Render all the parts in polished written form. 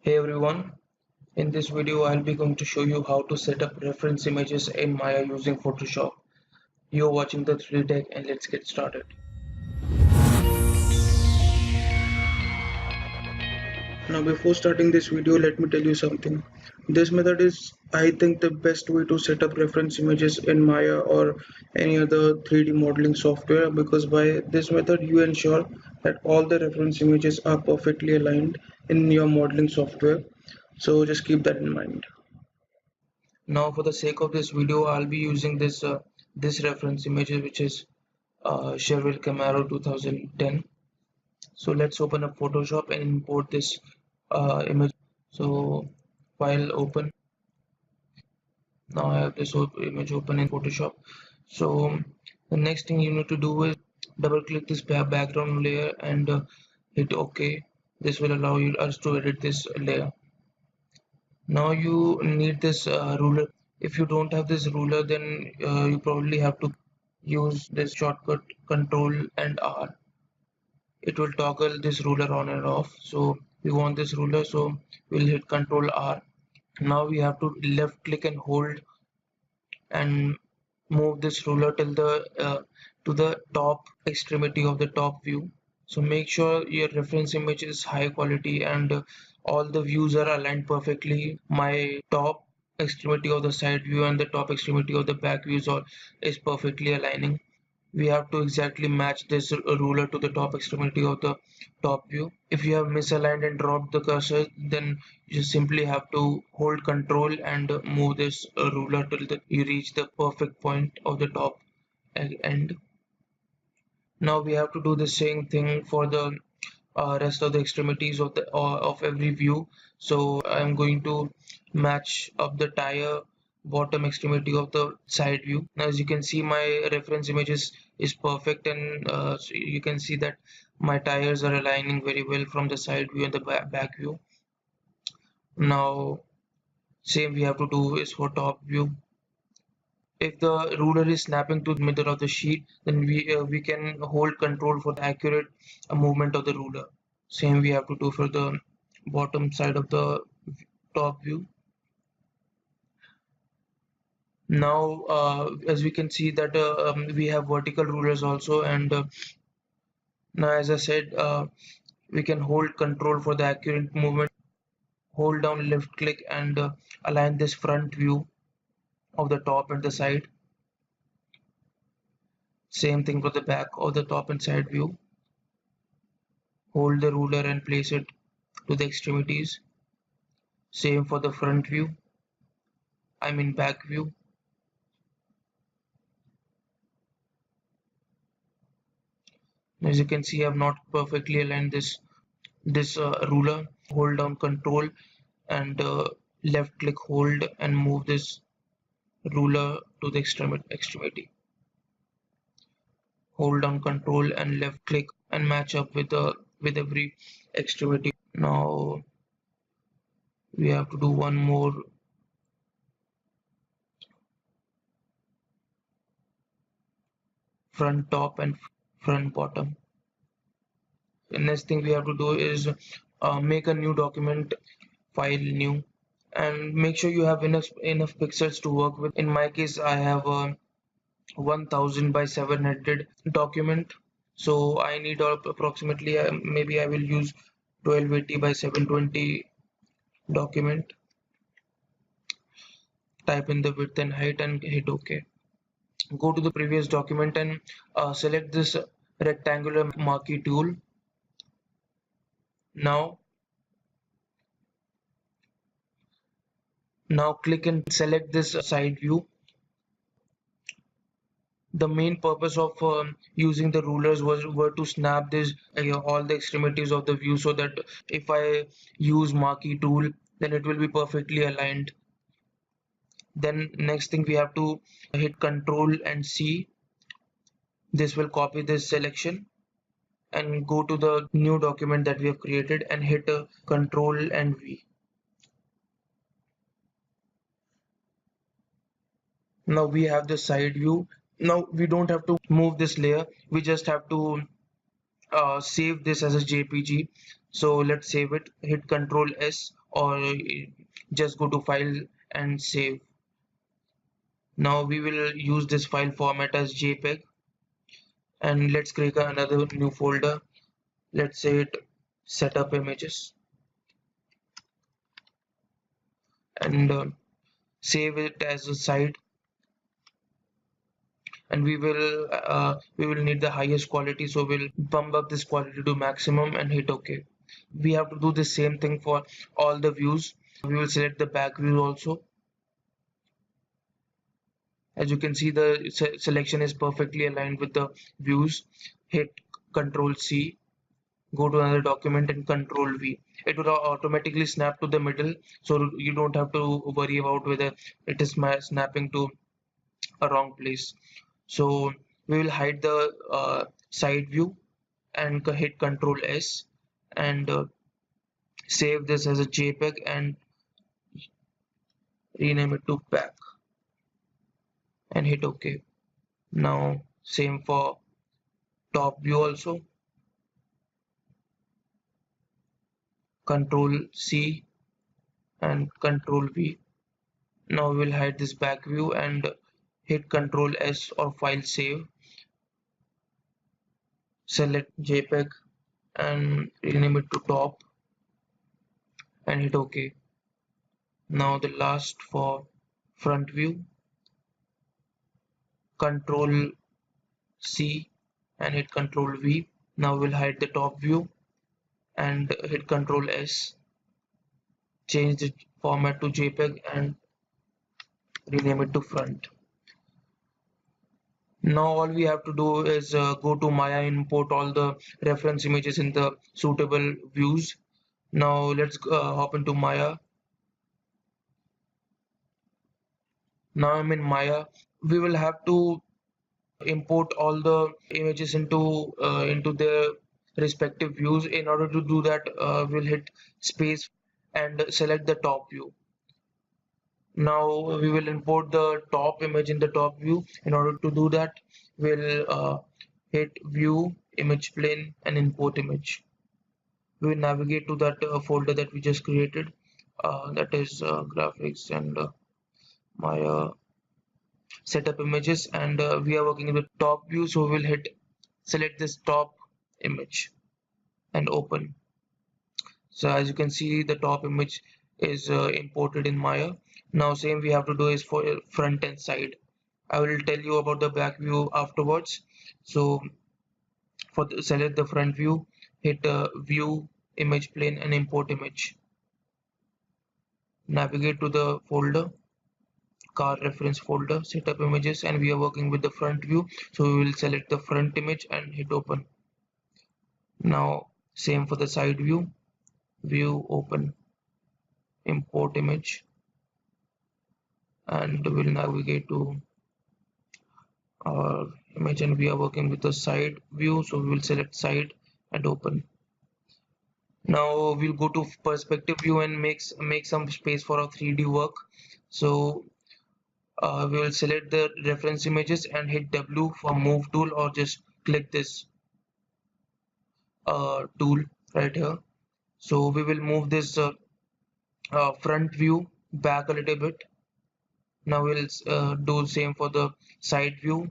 Hey everyone, in this video I'll be going to show you how to set up reference images in Maya using Photoshop. You're watching the 3D Tech and let's get started. Now before starting this video, let me tell you something. This method is, I think, the best way to set up reference images in Maya or any other 3D modeling software, because by this method you ensure that all the reference images are perfectly aligned in your modeling software. So just keep that in mind. Now for the sake of this video, I'll be using this reference image, which is Chevrolet Camaro 2010. So let's open up Photoshop and import this image. So file open. Now I have this image open in Photoshop. So the next thing you need to do is double click this background layer and hit OK. This will allow us to edit this layer. Now you need this ruler. If you don't have this ruler, then you probably have to use this shortcut Control and R. It will toggle this ruler on and off. So we want this ruler, so we'll hit Control R. Now we have to left click and hold and move this ruler till the to the top extremity of the top view. So make sure your reference image is high quality and all the views are aligned perfectly. My top extremity of the side view and the top extremity of the back views is perfectly aligning. We have to exactly match this ruler to the top extremity of the top view. If you have misaligned and dropped the cursor, then you simply have to hold control and move this ruler till you reach the perfect point of the top end. Now we have to do the same thing for the rest of the extremities of the of every view. So I'm going to match up the tire bottom extremity of the side view. Now as you can see, my reference image is perfect, and so you can see that my tires are aligning very well from the side view and the back view. Now same we have to do is for top view. If the ruler is snapping to the middle of the sheet, then we can hold control for the accurate movement of the ruler. Same we have to do for the bottom side of the top view. Now as we can see that we have vertical rulers also, and now as I said, we can hold control for the accurate movement. Hold down left click and align this front view of the top and the side. Same thing for the back of the top and side view. Hold the ruler and place it to the extremities. Same for the front view, I mean back view. As you can see, I have not perfectly aligned this ruler. Hold down control and left click hold and move this ruler to the extremity. Hold down control and left click and match up with every extremity. Now we have to do one more. Front top and front bottom. The next thing we have to do is make a new document, file new, and make sure you have enough pixels to work with. In my case, I have a 1000 by 700 document, so I need approximately maybe I will use 1280 by 720 document. Type in the width and height and hit OK. Go to the previous document and select this rectangular marquee tool. Now click and select this side view. The main purpose of using the rulers were to snap this all the extremities of the view, so that if I use marquee tool, then it will be perfectly aligned. Then next thing we have to hit Control and C. This will copy this selection and go to the new document that we have created and hit Control and V. Now we have the side view. Now we don't have to move this layer, we just have to save this as a JPG. So let's save it. Hit Control S, or just go to file and save. Now we will use this file format as JPEG, and let's create another new folder. Let's say it setup images, and save it as a site. And we will need the highest quality, so we'll bump up this quality to maximum and hit OK. We have to do the same thing for all the views. We will select the back view also. As you can see, the selection is perfectly aligned with the views. Hit Control C, go to another document and Control V. It will automatically snap to the middle, so you don't have to worry about whether it is snapping to a wrong place. So we will hide the side view and hit Control S, and save this as a JPEG and rename it to back and hit OK. Now same for top view also. Control C and Control V. Now we'll hide this back view and hit Control S or file save. Select JPEG and rename it to top and hit OK. Now the last for front view. Control C and hit Control V. Now we'll hide the top view and hit Control S. Change the format to JPEG and rename it to front. Now all we have to do is go to Maya, import all the reference images in the suitable views. Now let's hop into Maya. Now I'm in Maya. We will have to import all the images into their respective views. In order to do that, we'll hit space and select the top view. Now we will import the top image in the top view. In order to do that, we'll hit view, image plane and import image. We will navigate to that folder that we just created, that is graphics and my setup images, and we are working in the top view, so we'll hit select this top image and open. So as you can see, the top image is imported in Maya. Now same we have to do is for front and side. I will tell you about the back view afterwards. So for select the front view, hit view, image plane and import image. Navigate to the folder, car reference folder, setup images, and we are working with the front view, so we will select the front image and hit open. Now same for the side view, view, open, import image, and we'll navigate to our image, and we are working with the side view, so we will select side and open. Now we'll go to perspective view and make some space for our 3D work. So we will select the reference images and hit W for move tool, or just click this tool right here. So we will move this front view back a little bit. Now we'll do same for the side view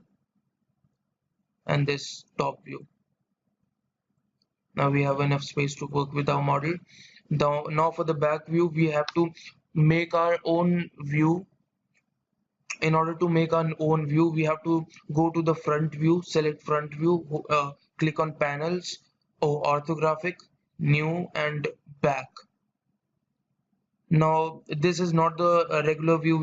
and this top view. Now we have enough space to work with our model. Now for the back view, we have to make our own view. In order to make our own view, we have to go to the front view, select front view, click on panels, orthographic, new and back. Now this is not the regular view,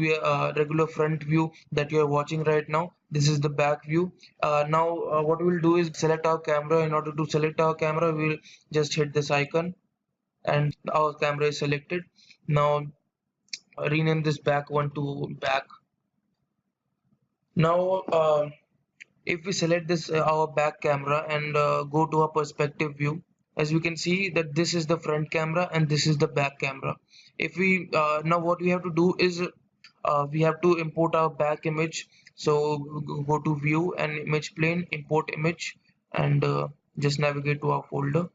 regular front view that you are watching right now. This is the back view. Now what we'll do is select our camera. In order to select our camera, we'll just hit this icon and our camera is selected. Now rename this back one to back. Now if we select this our back camera and go to our perspective view, as we can see that this is the front camera and this is the back camera. If we now what we have to do is we have to import our back image. So go to view and image plane, import image, and just navigate to our folder.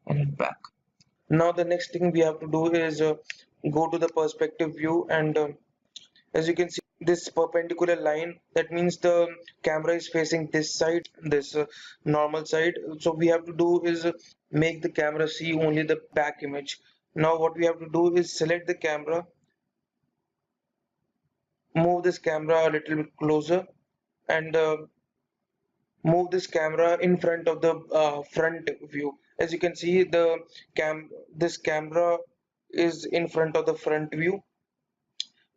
and hit back. Now the next thing we have to do is go to the perspective view, and as you can see this perpendicular line, that means the camera is facing this side, this normal side. So we have to do is make the camera see only the back image. Now what we have to do is select the camera, move this camera a little bit closer, and move this camera in front of the front view. As you can see, the this camera is in front of the front view.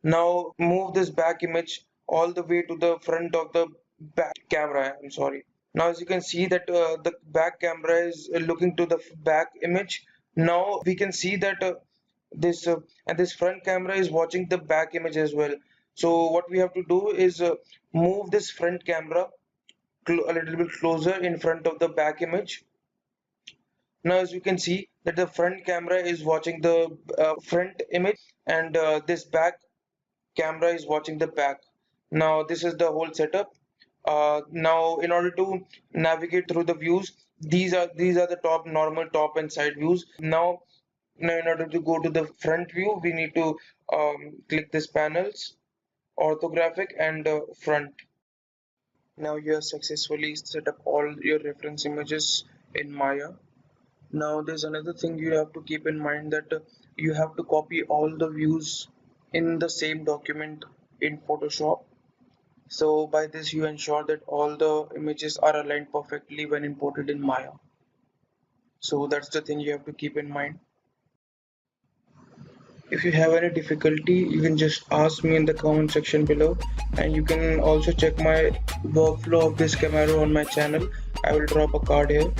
Now move this back image all the way to the front of the back camera. I'm sorry. Now as you can see that the back camera is looking to the back image. Now we can see that this and this front camera is watching the back image as well. So what we have to do is move this front camera a little bit closer in front of the back image. Now as you can see that the front camera is watching the front image, and this back camera is watching the back. Now this is the whole setup. Now in order to navigate through the views, these are the top normal top and side views. Now in order to go to the front view, we need to click this panels, orthographic, and front. Now you have successfully set up all your reference images in Maya. Now there's another thing you have to keep in mind, that you have to copy all the views in the same document in Photoshop. So by this you ensure that all the images are aligned perfectly when imported in Maya. So that's the thing you have to keep in mind. If you have any difficulty, you can just ask me in the comment section below, and you can also check my workflow of this Camaro on my channel. I will drop a card here,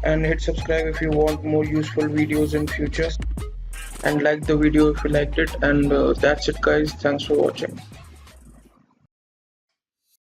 and hit subscribe if you want more useful videos in future, and like the video if you liked it. And that's it guys, thanks for watching.